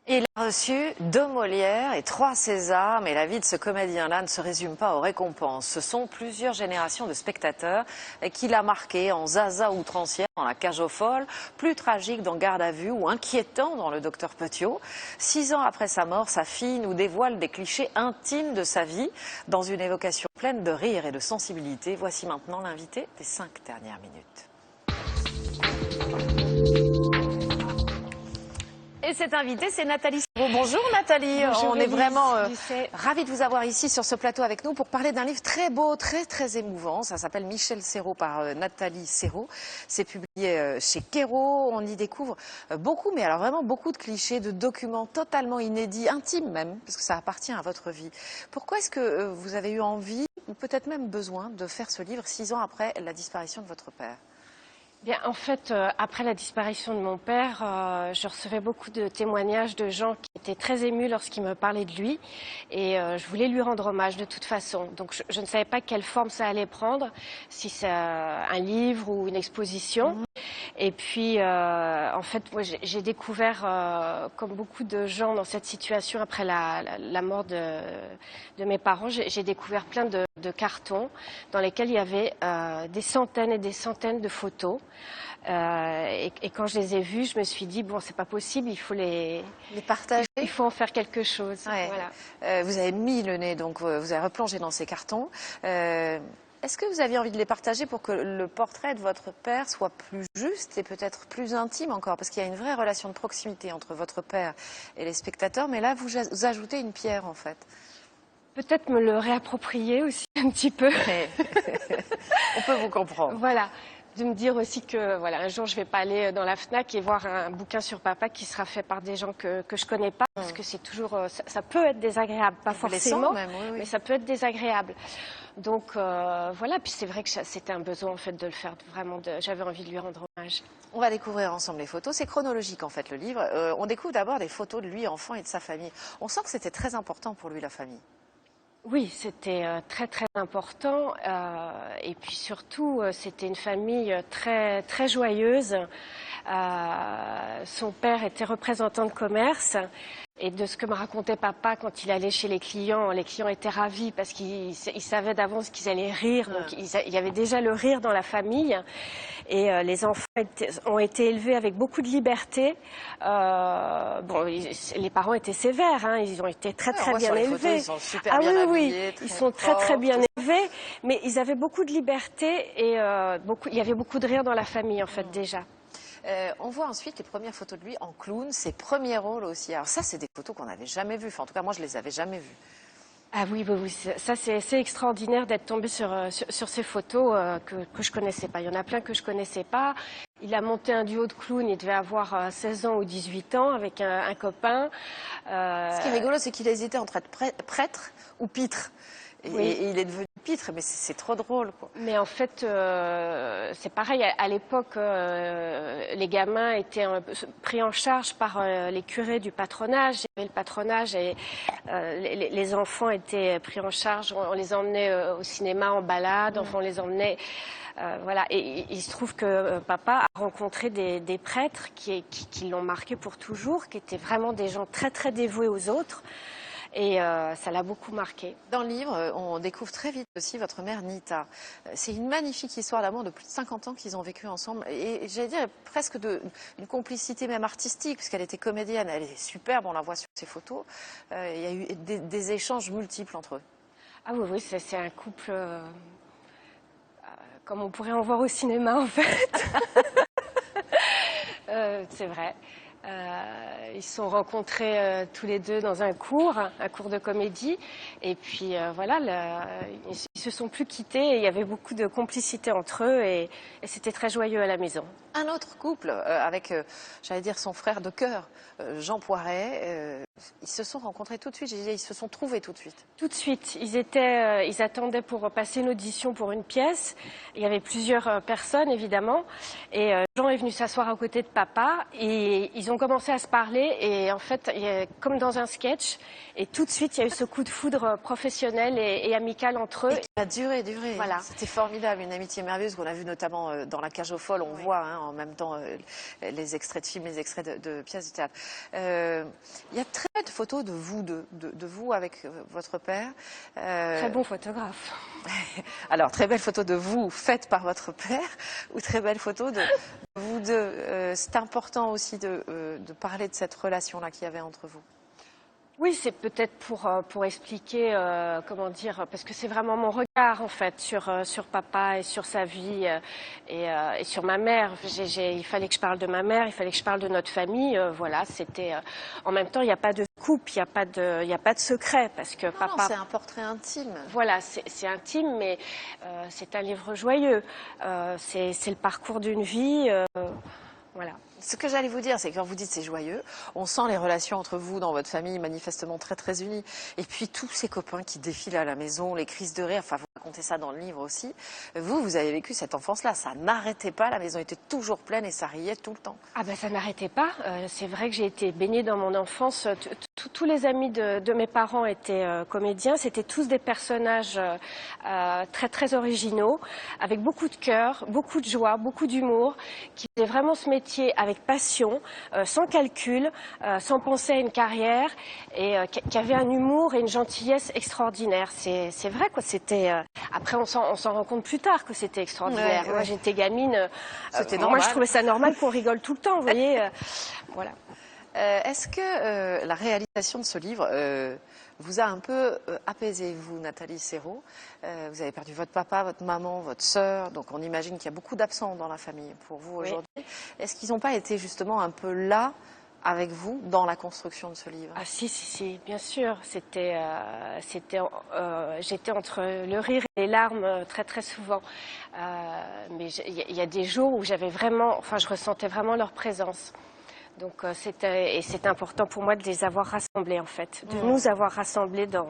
Il a reçu 2 Molières et 3 Césars, mais la vie de ce comédien-là ne se résume pas aux récompenses. Ce sont plusieurs générations de spectateurs qui l'a marqué en Zaza outrancière dans La Cage aux folles, plus tragique dans Garde à vue ou inquiétant dans Le Docteur Petiot. 6 ans après sa mort, sa fille nous dévoile des clichés intimes de sa vie dans une évocation pleine de rire et de sensibilité. Voici maintenant l'invité des 5 dernières minutes. Et cette invitée, c'est Nathalie Serrault. Bonjour Nathalie, bonjour, on est vraiment Élise. ravis de vous avoir ici sur ce plateau avec nous pour parler d'un livre très beau, très émouvant. Ça s'appelle Michel Serrault par Nathalie Serrault. C'est publié chez Kero. On y découvre beaucoup, mais alors vraiment beaucoup de clichés, de documents totalement inédits, intimes même, parce que ça appartient à votre vie. Pourquoi est-ce que vous avez eu envie, ou peut-être même besoin, de faire ce livre 6 ans après la disparition de votre père ? Bien, en fait, après la disparition de mon père, je recevais beaucoup de témoignages de gens qui étaient très émus lorsqu'ils me parlaient de lui. Et je voulais lui rendre hommage de toute façon. Donc je ne savais pas quelle forme ça allait prendre, si c'est un livre ou une exposition. Et puis, en fait, moi, j'ai découvert, comme beaucoup de gens dans cette situation après la mort de mes parents, j'ai découvert plein de cartons dans lesquels il y avait des centaines et des centaines de photos. Et quand je les ai vus, je me suis dit, bon, c'est pas possible, il faut les partager. Il faut en faire quelque chose. Ouais. Voilà. Vous avez mis le nez, donc vous avez replongé dans ces cartons. Est-ce que vous aviez envie de les partager pour que le portrait de votre père soit plus juste et peut-être plus intime encore? Parce qu'il y a une vraie relation de proximité entre votre père et les spectateurs, mais là, vous ajoutez une pierre, en fait. Peut-être me le réapproprier aussi un petit peu. On peut vous comprendre. Voilà. De me dire aussi que voilà, un jour je vais pas aller dans la Fnac et voir un bouquin sur papa qui sera fait par des gens que je connais pas, parce que c'est toujours ça peut être désagréable, pas forcément, même, oui. Mais ça peut être désagréable. Donc voilà, puis c'est vrai que c'était un besoin en fait de le faire, vraiment j'avais envie de lui rendre hommage. On va découvrir ensemble les photos. C'est chronologique en fait le livre. On découvre d'abord des photos de lui enfant et de sa famille. On sent que c'était très important pour lui la famille. Oui, c'était très important et puis surtout c'était une famille très joyeuse. Son père était représentant de commerce et de ce que me racontait papa quand il allait chez les clients étaient ravis parce qu'ils savaient d'avance qu'ils allaient rire, donc il y avait déjà le rire dans la famille et les enfants ont été élevés avec beaucoup de liberté. Bon, les parents étaient sévères, hein, ils ont été très bien élevés. Photos, ils sont super bien habillés, ils sont très bien élevés, mais ils avaient beaucoup de liberté et il y avait beaucoup de rire dans la famille en fait déjà. On voit ensuite les premières photos de lui en clown, ses premiers rôles aussi. Alors ça, c'est des photos qu'on n'avait jamais vues. Enfin, en tout cas, moi, je les avais jamais vues. Ah oui, ça c'est extraordinaire d'être tombé sur ces photos que je connaissais pas. Il y en a plein que je connaissais pas. Il a monté un duo de clown, il devait avoir 16 ans ou 18 ans avec un copain. Ce qui est rigolo, c'est qu'il hésitait entre être prêtre ou pitre. Et il est devenu pitre, mais c'est trop drôle, quoi. Mais en fait, c'est pareil. À l'époque, les gamins étaient pris en charge par les curés du patronage. Il y avait le patronage et les enfants étaient pris en charge. On les emmenait au cinéma en balade. Enfin, on les emmenait. Voilà. Et il se trouve que papa a rencontré des prêtres qui l'ont marqué pour toujours, qui étaient vraiment des gens très dévoués aux autres. Et ça l'a beaucoup marqué. Dans le livre, on découvre très vite aussi votre mère Nita. C'est une magnifique histoire d'amour de plus de 50 ans qu'ils ont vécu ensemble. Et j'allais dire presque une complicité même artistique, puisqu'elle était comédienne. Elle est superbe, on la voit sur ses photos. Il y a eu des échanges multiples entre eux. Ah oui, c'est un couple comme on pourrait en voir au cinéma en fait. C'est vrai. Ils se sont rencontrés tous les deux dans un cours de comédie. Et puis voilà, ils se sont plus quittés. Et il y avait beaucoup de complicité entre eux et c'était très joyeux à la maison. Un autre couple avec, j'allais dire, son frère de cœur, Jean Poiret. Ils se sont rencontrés tout de suite, ils se sont trouvés tout de suite. Tout de suite, ils attendaient pour passer une audition pour une pièce. Il y avait plusieurs personnes, évidemment. Et Jean est venu s'asseoir à côté de papa et ils ont commencé à se parler. Et en fait, comme dans un sketch, et tout de suite, il y a eu ce coup de foudre professionnel et amical entre eux. Et qui a duré. Voilà. C'était formidable, une amitié merveilleuse qu'on a vue notamment dans La Cage aux Folles. On voit en même temps les extraits de films, les extraits de pièces de théâtre. Il y a de très belles photos de vous, de vous avec votre père. Très bon photographe. Alors, très belle photo de vous faites par votre père ou très belle photo de vous deux. C'est important aussi de parler de cette relation-là qu'il y avait entre vous. Oui, c'est peut-être pour expliquer, comment dire, parce que c'est vraiment mon regard en fait sur papa et sur sa vie et sur ma mère. Il fallait que je parle de ma mère, il fallait que je parle de notre famille. Voilà, c'était en même temps il n'y a pas de coupe, il n'y a pas de secret parce que papa. Non, c'est un portrait intime. Voilà, c'est intime, mais c'est un livre joyeux. C'est le parcours d'une vie. Voilà. Ce que j'allais vous dire, c'est que quand vous dites c'est joyeux, on sent les relations entre vous dans votre famille manifestement très très unies. Et puis tous ces copains qui défilent à la maison, les crises de rire, enfin vous racontez ça dans le livre aussi. Vous avez vécu cette enfance-là, ça n'arrêtait pas, la maison était toujours pleine et ça riait tout le temps. Ah ben ça n'arrêtait pas. C'est vrai que j'ai été baignée dans mon enfance. Tous les amis de mes parents étaient comédiens. C'était tous des personnages très très originaux, avec beaucoup de cœur, beaucoup de joie, beaucoup d'humour, qui faisaient vraiment ce métier avec passion, sans calcul, sans penser à une carrière, et qui avaient un humour et une gentillesse extraordinaire. C'est vrai quoi. C'était après on s'en rend compte plus tard que c'était extraordinaire. Ouais. Moi j'étais gamine. C'était moi normal. je trouvais ça normal qu'on rigole tout le temps. Vous voyez. Voilà. Est-ce que la réalisation de ce livre vous a un peu apaisé, vous, Nathalie Serrault? Vous avez perdu votre papa, votre maman, votre sœur, donc on imagine qu'il y a beaucoup d'absents dans la famille pour vous aujourd'hui. Oui. Est-ce qu'ils n'ont pas été justement un peu là avec vous dans la construction de ce livre? Ah si, bien sûr. J'étais entre le rire et les larmes très très souvent. Mais il y a des jours où je ressentais vraiment leur présence. Donc c'est important pour moi de les avoir rassemblés en fait, de nous avoir rassemblés dans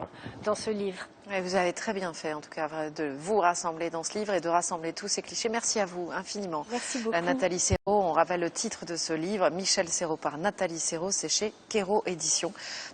ce livre. Et vous avez très bien fait en tout cas de vous rassembler dans ce livre et de rassembler tous ces clichés. Merci à vous infiniment. Merci beaucoup. Nathalie Serrault, on rappelle le titre de ce livre, Michel Serrault par Nathalie Serrault, c'est chez Quéro Éditions.